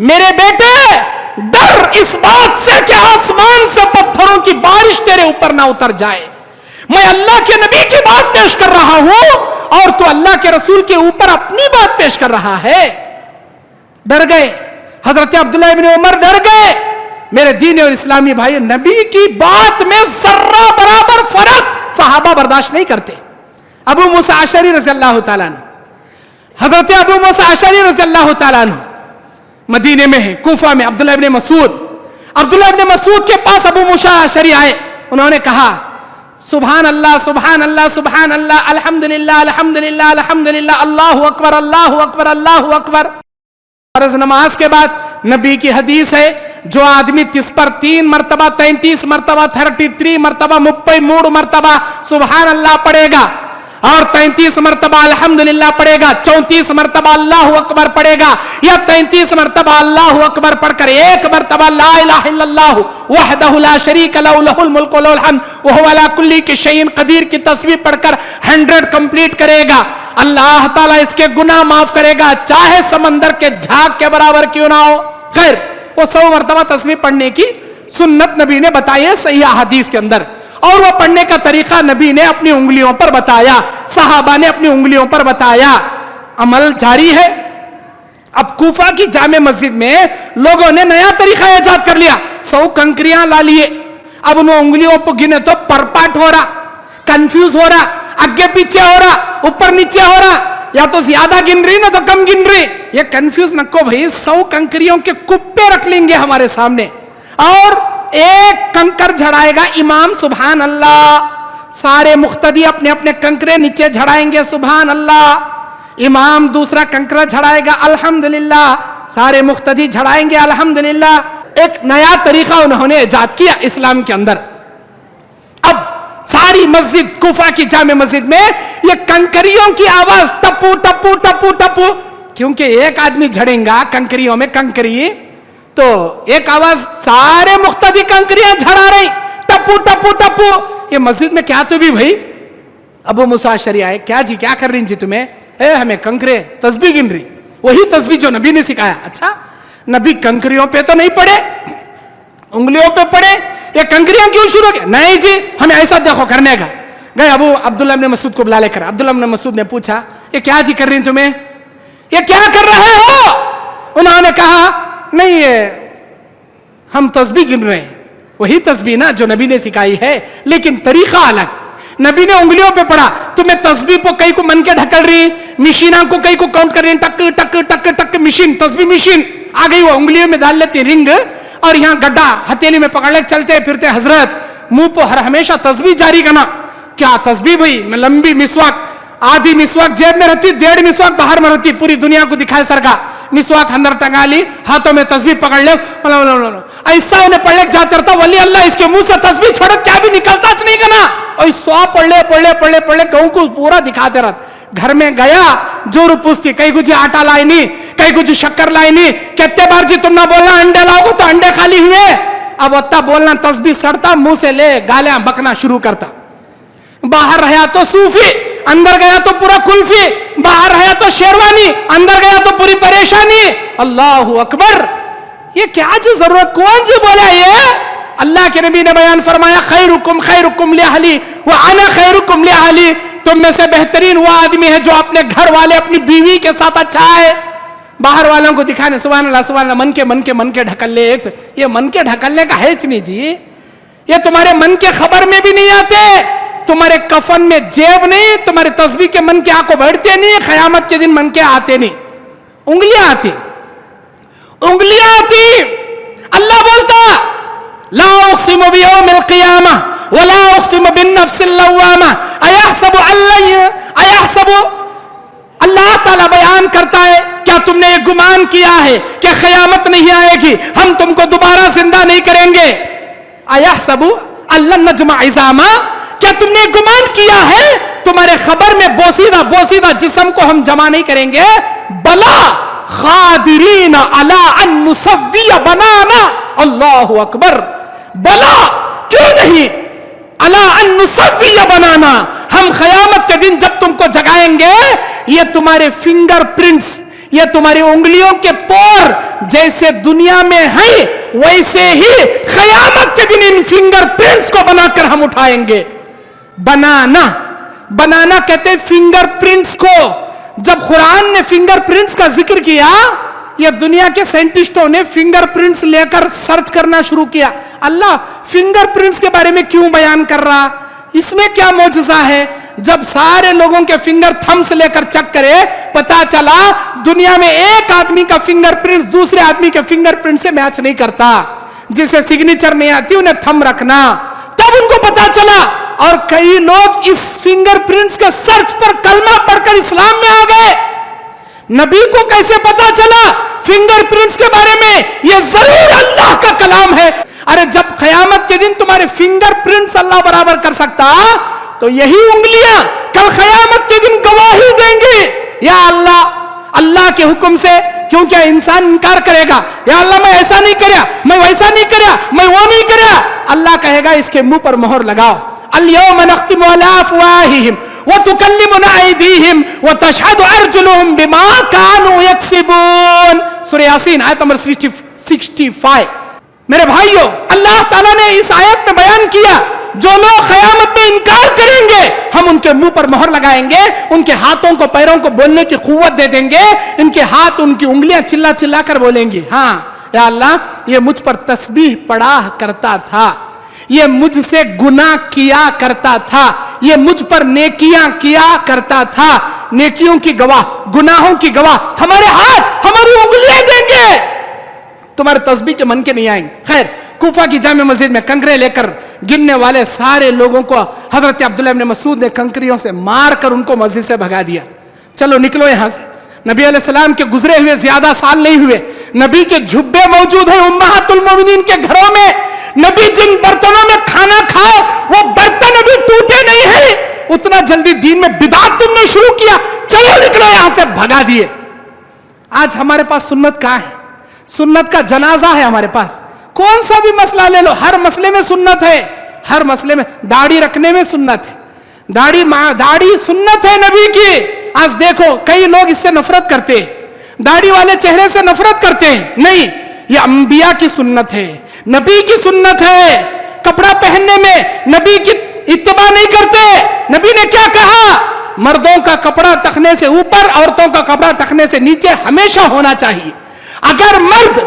میرے بیٹے ڈر اس بات سے کہ آسمان سے پتھروں کی بارش تیرے اوپر نہ اتر جائے. میں اللہ کے نبی کی بات پیش کر رہا ہوں اور تو اللہ کے رسول کے اوپر اپنی بات پیش کر رہا ہے. ڈر گئے حضرت عبداللہ ابن عمر, ڈر گئے. میرے دین اور اسلامی بھائی, نبی کی بات میں ذرہ برابر فرق صحابہ برداشت نہیں کرتے. ابو موسیٰ اشعری رضی اللہ تعالیٰ عنہ, حضرت ابو موسیٰ اشعری رضی اللہ تعالیٰ عنہ مدینے میں ہے, کوفہ میں. عبداللہ ابن مسعود کے پاس ابو موسیٰ اشعری آئے, انہوں نے کہا سبحان اللہ سبحان اللہ سبحان اللہ, الحمدللہ الحمدللہ الحمدللہ, اللہ اکبر اللہ اکبر اللہ اکبر. فرض نماز کے بعد نبی کی حدیث ہے جو آدمی تس پر 3 مرتبہ 33 مرتبہ 33 مرتبہ 33 مرتبہ سبحان اللہ پڑھے گا اور 33 مرتبہ الحمدللہ پڑھے گا, 34 مرتبہ اللہ اکبر پڑھے گا, یا 33 مرتبہ اللہ اکبر پڑھ کر 1 مرتبہ لا الہ الا اللہ وحدہ لا شریک لہ لہ الملک و لہ الحمد وہو علی کل شیء قدیر کی تسبیح پڑھ کر 100 کمپلیٹ کرے گا, اللہ تعالیٰ اس کے گناہ معاف کرے گا, چاہے سمندر کے جھاگ کے برابر کیوں نہ ہو. خیر, وہ 100 مرتبہ تسبیح پڑھنے کی سنت نبی نے بتائی ہے صحیح حدیث کے اندر, اور وہ پڑھنے کا طریقہ نبی نے اپنی انگلیوں پر بتایا, صحابہ نے اپنی انگلیوں پر بتایا. عمل جاری ہے. اب کوفہ کی جامع مسجد میں لوگوں نے نیا طریقہ ایجاد کر لیا. 100 کنکریاں لا لیے. اب انہوں انگلیوں پہ گنے تو پرپاٹ ہو رہا, کنفیوز ہو رہا, آگے پیچھے ہو رہا, اوپر نیچے ہو رہا, یا تو زیادہ گن رہی نہ تو کم گن رہی. یہ کنفیوز نہ کو بھائی, 100 کنکریوں کے کپے رکھ لیں گے ہمارے سامنے اور ایک کنکر جھڑائے گا امام, سبحان اللہ. سارے مقتدی اپنے اپنے کنکرے نیچے جھڑائیں گے, سبحان اللہ. امام دوسرا کنکرا جھڑائے گا, الحمدللہ. سارے مقتدی جھڑائیں گے, الحمدللہ. ایک نیا طریقہ انہوں نے ایجاد کیا اسلام کے اندر. اب ساری مسجد, کوفہ کی جامع مسجد میں یہ کنکریوں کی آواز, ٹپو ٹپو ٹپو ٹپو, کیونکہ ایک آدمی جھڑیں گا کنکریوں میں کنکری, تو ایک آواز سارے مقتدی کنکریاں جھڑا رہی, ٹپو ٹپو ٹپو. یہ مسجد میں کیا تو بھی بھائی ابو موسیٰ اشعری آئے, کیا جی کیا کر رہی جی تمہیں؟ ہمیں کنکرے تسبیح گن رہی, وہی تسبیح جو نبی نے سکھایا. اچھا نبی کنکریوں پہ تو نہیں پڑے, انگلیوں پہ پڑے, یہ کنکریاں کیوں شروع کیا؟ نہیں جی ہمیں ایسا دیکھو کرنے کا. گئے ابو عبداللہ بن مسعود کو بلا لے کر, عبداللہ بن مسعود نے پوچھا یہ کیا جی کر رہی تمہیں, یہ کیا کر رہے ہو؟ انہوں نے کہا نہیں یہ ہم تسبیح گن رہے ہیں. وہی تسبیح نا جو نبی نے سکھائی ہے, لیکن طریقہ الگ. نبی نے انگلیوں پہ پڑھا, تمہیں تسبیح کو کئی کو من کے ڈھکل رہی, مشیناں کو کئی کو کاؤنٹ کر رہی, ٹک ٹک ٹک ٹک مشین, تسبیح مشین آ گئی, وہ انگلیوں میں ڈال لیتی رنگ, اور یہاں گڈھا ہتھیلی میں پکڑ لے چلتے پھرتے. حضرت منہ پہ ہمیشہ تسبیح جاری کرنا. کیا تسبیح بھائی, لمبی مسواک, آدھی مسواک جیب میں رہتی, 1.5 مسواک باہر میں رہتی, پوری دنیا کو دکھائے سر کا. مسواک اندر ٹنگا لی, ہاتھوں میں تسبیح پکڑ لے, ایسا انہیں پڑھ لے جاتا رہتا, ولی اللہ اس کے منہ سے تسبیح چھوڑ کیا بھی نکلتا نہیں کنا, اور سوا پڑھ لے گہوں کو پورا دکھاتے رہتا. گھر میں گیا جور پوچھتی, کئی کچھ آٹا لائی نہیں, کئی کچھ شکر لائی نہیں, کتنے بار جی تم نہ بولنا انڈے لاؤ گو تو انڈے خالی ہوئے. اب اتنا بولنا تسبیح سڑتا, منہ سے لے گالیاں بکنا شروع کرتا. باہر رہا تو صوفی, اندر گیا تو پورا کلفی, باہر رہا تو شیروانی, اندر گیا تو پوری پریشانی. اللہ اکبر, یہ کیا جی ضرورت, کون جی بولا یہ؟ اللہ کے نبی نے بیان فرمایا, خیرکم خیرکم لاہلی وانا خیرکم لاہلی. تم میں سے بہترین وہ آدمی ہے جو اپنے گھر والے اپنی بیوی کے ساتھ اچھا ہے. باہر والوں کو دکھانے, سبحان اللہ سبحان اللہ, من کے ڈھکل لے. یہ من کے ڈھکلنے کا ہے نہیں جی, یہ تمہارے من کے خبر میں بھی نہیں آتے, تمہارے کفن میں جیب نہیں, تمہارے تسبیح کے من کے آنکھوں بیٹھتے نہیں, قیامت کے دن من کے آتے نہیں, انگلیاں آتی. اللہ بولتا لا اقسم بیوم القیامہ ولا اقسم بالنفس اللوامہ. ایحسب اللہ تعالیٰ بیان کرتا ہے, کیا تم نے یہ گمان کیا ہے کہ قیامت نہیں آئے گی, ہم تم کو دوبارہ زندہ نہیں کریں گے؟ ایحسب اللہ نجمع عظاما, کیا تم نے گمان کیا ہے تمہارے خبر میں بوسیدہ جسم کو ہم جمع نہیں کریں گے؟ بلا قادرین علی ان نسوی بنانا. اللہ اکبر, بلا کیوں نہیں, علی ان نسوی بنانا, ہم قیامت کے دن جب تم کو جگائیں گے, یہ تمہارے فنگر پرنٹس, یہ تمہاری انگلیوں کے پور جیسے دنیا میں ہیں ویسے ہی قیامت کے دن ان فنگر پرنٹس کو بنا کر ہم اٹھائیں گے. بنانا کہتے فنگر پرنٹس کو. جب قرآن نے فنگر پرنٹس کا ذکر کیا, یہ دنیا کے سائنٹسٹوں نے فنگر پرنٹس لے کر سرچ کرنا شروع کیا. اللہ فنگر پرنٹس کے بارے میں کیوں بیان کر رہا, اس میں کیا معجزہ ہے؟ جب سارے لوگوں کے فنگر تھمس لے کر چیک کرے, پتا چلا دنیا میں ایک آدمی کا فنگر پرنٹس دوسرے آدمی کے فنگر پرنٹ سے میچ نہیں کرتا. جسے سگنیچر نہیں آتی انہیں تھم رکھنا, تب ان کو پتا چلا. اور کئی لوگ اس فنگر پرنٹس کے سرچ پر کلمہ پڑھ کر اسلام میں آ گئے. نبی کو کیسے پتا چلا فنگر پرنٹس کے بارے میں؟ یہ ضرور اللہ کا کلام ہے. ارے جب قیامت کے دن تمہارے فنگر پرنٹس اللہ برابر کر سکتا, تو یہی انگلیاں کل قیامت کے دن گواہی دیں گی, یا اللہ کے حکم سے. کیونکہ انسان انکار کرے گا, یا اللہ میں ایسا نہیں کریا, میں ویسا نہیں کریا, میں وہ نہیں کریا. اللہ کہے گا اس کے منہ پر مہر لگاؤ. اليوم نختم على افواههم وتكلمنا ايديهم وتشهد ارجلهم بما كانوا يكسبون. سورہ یاسین آیت نمبر 65. میرے بھائیو, اللہ تعالیٰ نے اس آیت میں بیان کیا جو لوگ قیامت میں انکار کریں گے ہم ان کے منہ پر مہر لگائیں گے, ان کے ہاتھوں کو پیروں کو بولنے کی قوت دے دیں گے, ان کے ہاتھ ان کی انگلیاں چلا چلا کر بولیں گی, ہاں یا اللہ یہ مجھ پر تسبیح پڑھا کرتا تھا, یہ مجھ سے گناہ کیا کرتا تھا, یہ مجھ پر نیکیاں کیا کرتا تھا, نیکیوں کی گواہ گناہوں کی گواہ ہمارے ہاتھ ہماری انگلیاں دیں گے, تمہارے تسبیح کے من کے نہیں آئیں گے. خیر, کوفہ کی جامع مسجد میں کنکرے لے کر گننے والے سارے لوگوں کو حضرت عبداللہ ابن مسعود نے کنکریوں سے مار کر ان کو مسجد سے بھگا دیا. چلو نکلو یہاں سے. نبی علیہ السلام کے گزرے ہوئے زیادہ سال نہیں ہوئے, نبی کے جھبے موجود ہیں امہات المومنین کے گھروں میں, نبی جن برتنوں میں کھانا کھائے وہ برتن ابھی ٹوٹے نہیں ہیں, اتنا جلدی دین میں بدعت تم نے شروع کیا, چلو نکلو یہاں سے, بھگا دیے. آج ہمارے پاس سنت کہاں ہے؟ سنت کا جنازہ ہے ہمارے پاس. کون سا بھی مسئلہ لے لو, ہر مسئلے میں سنت ہے, ہر مسئلے میں. داڑھی رکھنے میں سنت ہے, داڑھی سنت ہے نبی کی. آج دیکھو کئی لوگ اس سے نفرت کرتے ہیں, داڑھی والے چہرے سے نفرت کرتے ہیں. نہیں, یہ انبیاء کی سنت ہے, نبی کی سنت ہے. کپڑا پہننے میں نبی کی اتباع نہیں کرتے. نبی نے کیا کہا؟ مردوں کا کپڑا ٹخنے سے اوپر, عورتوں کا کپڑا ٹخنے سے نیچے ہمیشہ ہونا چاہیے. اگر مرد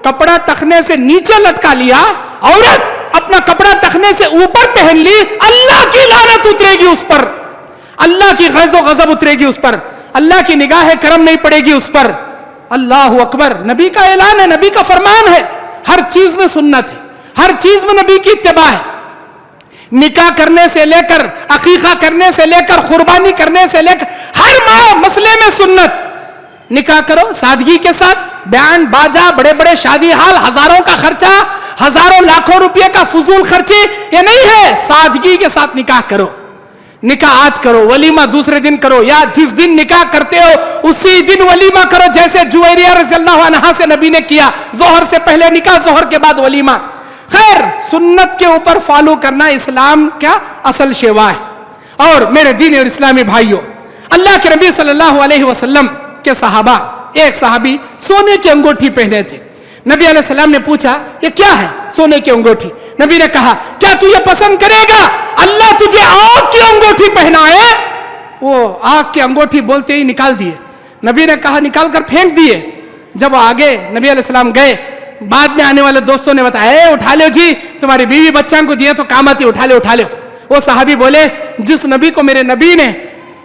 کپڑا ٹخنے سے نیچے لٹکا لیا, عورت اپنا کپڑا ٹخنے سے اوپر پہن لی, اللہ کی لعنت اترے گی اس پر, اللہ کی غضب و غضب اترے گی اس پر, اللہ کی نگاہ کرم نہیں پڑے گی اس پر. اللہ اکبر. نبی کا اعلان ہے, نبی کا فرمان ہے, ہر چیز میں سنت ہے, ہر چیز میں نبی کی اتباع ہے. نکاح کرنے سے لے کر, عقیقہ کرنے سے لے کر, قربانی کرنے سے لے کر ہر مسئلے میں سنت. نکاح کرو سادگی کے ساتھ, بیان باجا, بڑے بڑے شادی حال, ہزاروں کا خرچہ, ہزاروں لاکھوں روپے کا فضول خرچی, یہ نہیں ہے. سادگی کے ساتھ نکاح کرو. نکاح آج کرو, ولیمہ دوسرے دن کرو, یا جس دن نکاح کرتے ہو اسی دن ولیمہ کرو, جیسے جویریہ رضی اللہ عنہا سے نبی نے کیا, ظہر سے پہلے نکاح, ظہر کے بعد ولیمہ. خیر, سنت کے اوپر فالو کرنا اسلام کیا اصل شیوا ہے. اور میرے دینی اور اسلامی بھائیوں, اللہ کے نبی صلی اللہ علیہ وسلم کے صحابہ, ایک صحابی سونے کی انگوٹھی پہنے تھے. نبی علیہ السلام نے پوچھا یہ کیا ہے؟ سونے کی انگوٹھی. نبی نے کہا کیا تو یہ پسند کرے گا اللہ تجھے آگ کی انگوٹھی پہنائے؟ وہ آگ کی انگوٹھی بولتے ہی نکال دیے. نبی نے کہا نکال کر پھینک دیے. جب وہ آگے نبی علیہ السلام گئے, بعد میں آنے والے دوستوں نے بتایا اٹھا لو جی, تمہاری بیوی بچوں کو دیے تو کام آتی, اٹھا لو اٹھا لو. وہ صحابی بولے جس نبی کو میرے نبی نے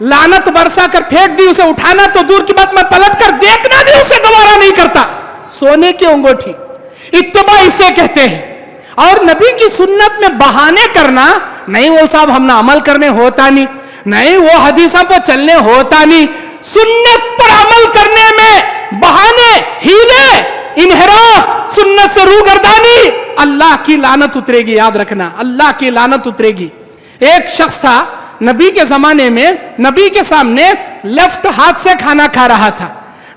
لعنت برسا کر پھینک دی, اسے اٹھانا تو دور کی بات, میں پلٹ کر دیکھنا بھی اسے گوارا نہیں کرتا. سونے کی انگوٹھی اتباع اسے کہتے ہیں. اور نبی کی سنت میں بہانے کرنا, نہیں وہ صاحب ہم نہ عمل کرنے ہوتا نہیں, نہیں وہ حدیثوں پر چلنے ہوتا نہیں. سنت پر عمل کرنے میں بہانے, ہیلے, انحراف, سنت سے روگردانی, اللہ کی لعنت اترے گی. یاد رکھنا, اللہ کی لعنت اترے گی. ایک شخص تھا نبی کے زمانے میں, نبی کے سامنے لیفٹ ہاتھ سے کھانا کھا رہا تھا,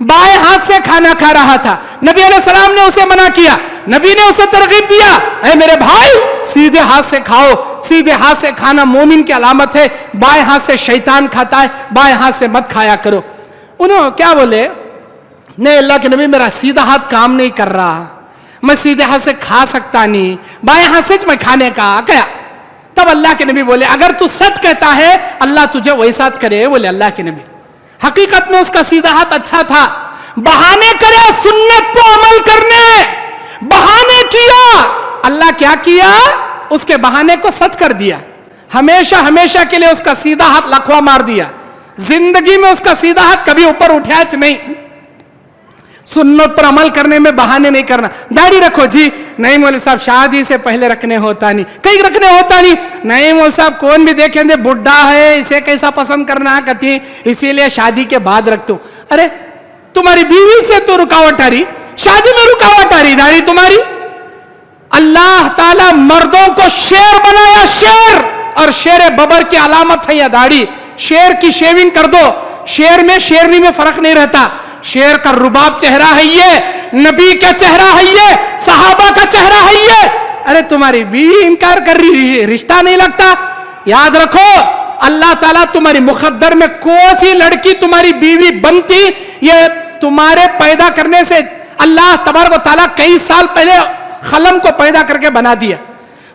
بائیں ہاتھ سے کھانا کھا رہا تھا. نبی علیہ السلام نے اسے منع کیا. نبی نے اسے ترغیب دیا, اے میرے بھائی سیدھے ہاتھ سے کھاؤ, سیدھے ہاتھ سے کھانا مومن کی علامت ہے, بائیں ہاتھ سے شیطان کھاتا ہے, بائیں ہاتھ سے مت کھایا کرو. انہوں کیا بولے, نہیں اللہ کے نبی میرا سیدھا ہاتھ کام نہیں کر رہا, میں سیدھے ہاتھ سے کھا سکتا نہیں, بائیں ہاتھ سے میں کھانے کا کیا. تب اللہ کے نبی بولے اگر تو سچ کہتا ہے اللہ تجھے ویسا کرے. بولے اللہ کے نبی حقیقت میں اس کا سیدھا ہاتھ اچھا تھا, بہانے کرے سنت پر عمل کرنے, بہانے کیا. اللہ کیا کیا, اس کے بہانے کو سچ کر دیا, ہمیشہ ہمیشہ کے لیے اس کا سیدھا ہاتھ لکھوا مار دیا. زندگی میں اس کا سیدھا ہاتھ کبھی اوپر اٹھا نہیں. سنت پر عمل کرنے میں بہانے نہیں کرنا. داڑھی رکھو جی, نہیں مولوی صاحب شادی سے پہلے رکھنے ہوتا نہیں, کئی رکھنے ہوتا نہیں. نہیں مولوی صاحب کون بھی دیکھیں گے بڈھا ہے, اسے کیسا پسند کرنا کہتی, اسی لیے شادی کے بعد رکھتا ہوں. ارے تمہاری بیوی سے تو رکاوٹ آ رہی, شادی میں رکاوٹ آ رہی داڑھی تمہاری. اللہ تعالیٰ مردوں کو شیر بنایا, شیر, اور شیر ببر کی علامت ہے یہ داڑھی. شیر کی شیونگ کر دو, شیر میں شیرنی میں فرق نہیں رہتا. شیر کا رباب چہرہ ہے یہ, نبی کا چہرہ ہے یہ, صحابہ کا چہرہ ہے یہ. ارے تمہاری بیوی انکار کر رہی ہے, رشتہ نہیں لگتا. یاد رکھو اللہ تعالیٰ تمہاری مقدر میں کوئی سی لڑکی تمہاری بیوی بنتی, یہ تمہارے پیدا کرنے سے اللہ تبارک و تعالیٰ کئی سال پہلے قلم کو پیدا کر کے بنا دیا.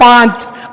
5,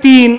3,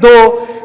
2,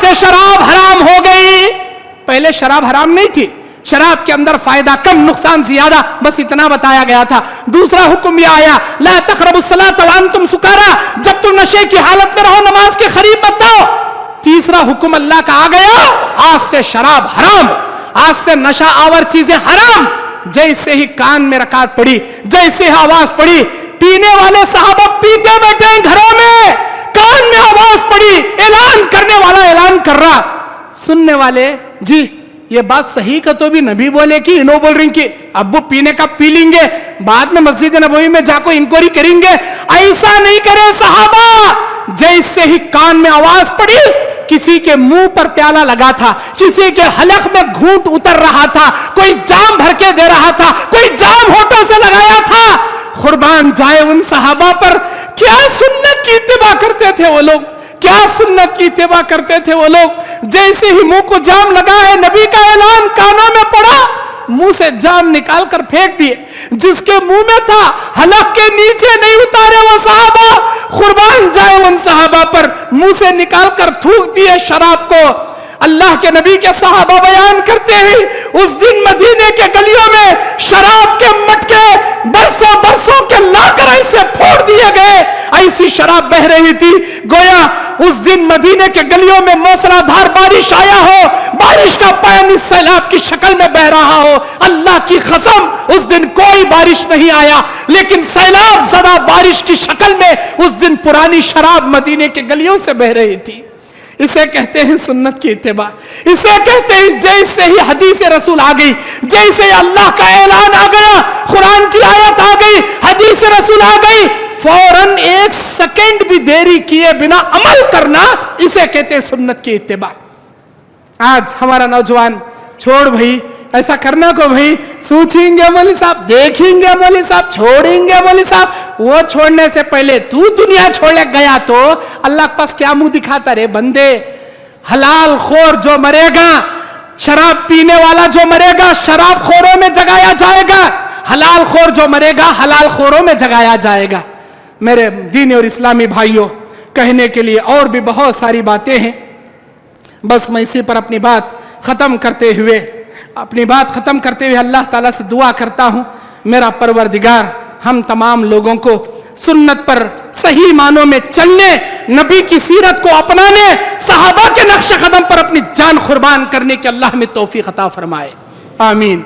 سے شراب حرام ہو گئی. پہلے شراب حرام نہیں تھی, شراب کے اندر فائدہ کم نقصان زیادہ, بس اتنا بتایا گیا تھا. دوسرا حکم یہ آیا لا تقربوا الصلاة وانتم سکارا, جب تم نشے کی حالت میں رہو نماز کے قریب مت آؤ. تیسرا حکم اللہ کا آ گیا, آج سے شراب حرام, آج سے نشہ آور چیزیں حرام. جیسے ہی کان میں رکعت پڑی, جیسے ہی آواز پڑی, پینے والے صحابہ پیتے بیٹھے ہیں گھروں میں, کان میں آواز پڑی, اعلان کرنے والا اعلان کر رہا, سننے والے جی یہ بات صحیح کا تو بھی نبی بولے کہ انہوں بول رہی کہ اب وہ پینے کا پی لیں گے, بعد میں مسجد نبوی میں جا کو انکوائری کریں گے. ایسا نہیں کرے صحابہ. جیسے ہی کان میں آواز پڑی, کسی کے منہ پر پیالہ لگا تھا, کسی کے حلق میں گھونٹ اتر رہا تھا, کوئی جام بھر کے دے رہا تھا, کوئی جام ہونٹوں سے لگایا تھا. قربان جائے ان صحابہ پر, کیا سنت کی اتباع کرتے تھے وہ لوگ, کیا سنت کی اتباع کرتے تھے وہ لوگ. جیسے ہی منہ کو جام لگا ہے, نبی کا اعلان کانوں میں پڑا, منہ سے جام نکال کر پھینک دیے. جس کے منہ میں تھا حلق کے نیچے نہیں اتارے وہ صحابہ. قربان جائے ان صحابہ پر, منہ سے نکال کر تھوک دیے شراب کو. اللہ کے نبی کے صحابہ بیان کرتے ہیں اس دن مدینے کے گلیوں میں شراب کے مٹکے برسوں برسوں کے لا کر ایسے پھوڑ دیے گئے, ایسی شراب بہ رہی تھی گویا اس دن مدینے کے گلیوں میں موسلا دھار بارش آیا ہو, بارش کا پانی سیلاب کی شکل میں بہ رہا ہو. اللہ کی قسم اس دن کوئی بارش نہیں آیا, لیکن سیلاب زدہ بارش کی شکل میں اس دن پرانی شراب مدینے کے گلیوں سے بہ رہی تھی. اسے کہتے ہیں سنت کی اتباع. اسے کہتے ہیں جیسے ہی حدیث رسول آ گئی, جیسے ہی اللہ کا اعلان آ گیا, قرآن کی آیت آ گئی, حدیث رسول آ گئی, فوراً ایک سیکنڈ بھی دیری کیے بنا عمل کرنا, اسے کہتے ہیں سنت کی اتباع. آج ہمارا نوجوان چھوڑ بھائی ایسا کرنا کو بھائی, سوچیں گے مولوی صاحب, دیکھیں گے مولوی صاحب, چھوڑیں گے مولوی صاحب. وہ چھوڑنے سے پہلے تو دنیا چھوڑ گیا تو اللہ کے پاس کیا منہ دکھاتا رے بندے. حلال خور جو مرے گا, شراب پینے والا جو مرے گا, شراب خوروں میں جگایا جائے گا. حلال خور جو مرے گا, حلال خوروں میں جگایا جائے گا. میرے دینی اور اسلامی بھائیوں, کہنے کے لیے اور بھی بہت ساری باتیں ہیں, بس میں اسی پر اپنی بات ختم کرتے ہوئے اللہ تعالیٰ سے دعا کرتا ہوں, میرا پروردگار ہم تمام لوگوں کو سنت پر صحیح معنوں میں چلنے, نبی کی سیرت کو اپنانے, صحابہ کے نقش قدم پر اپنی جان قربان کرنے کی اللہ ہمیں توفیق عطا فرمائے. آمین.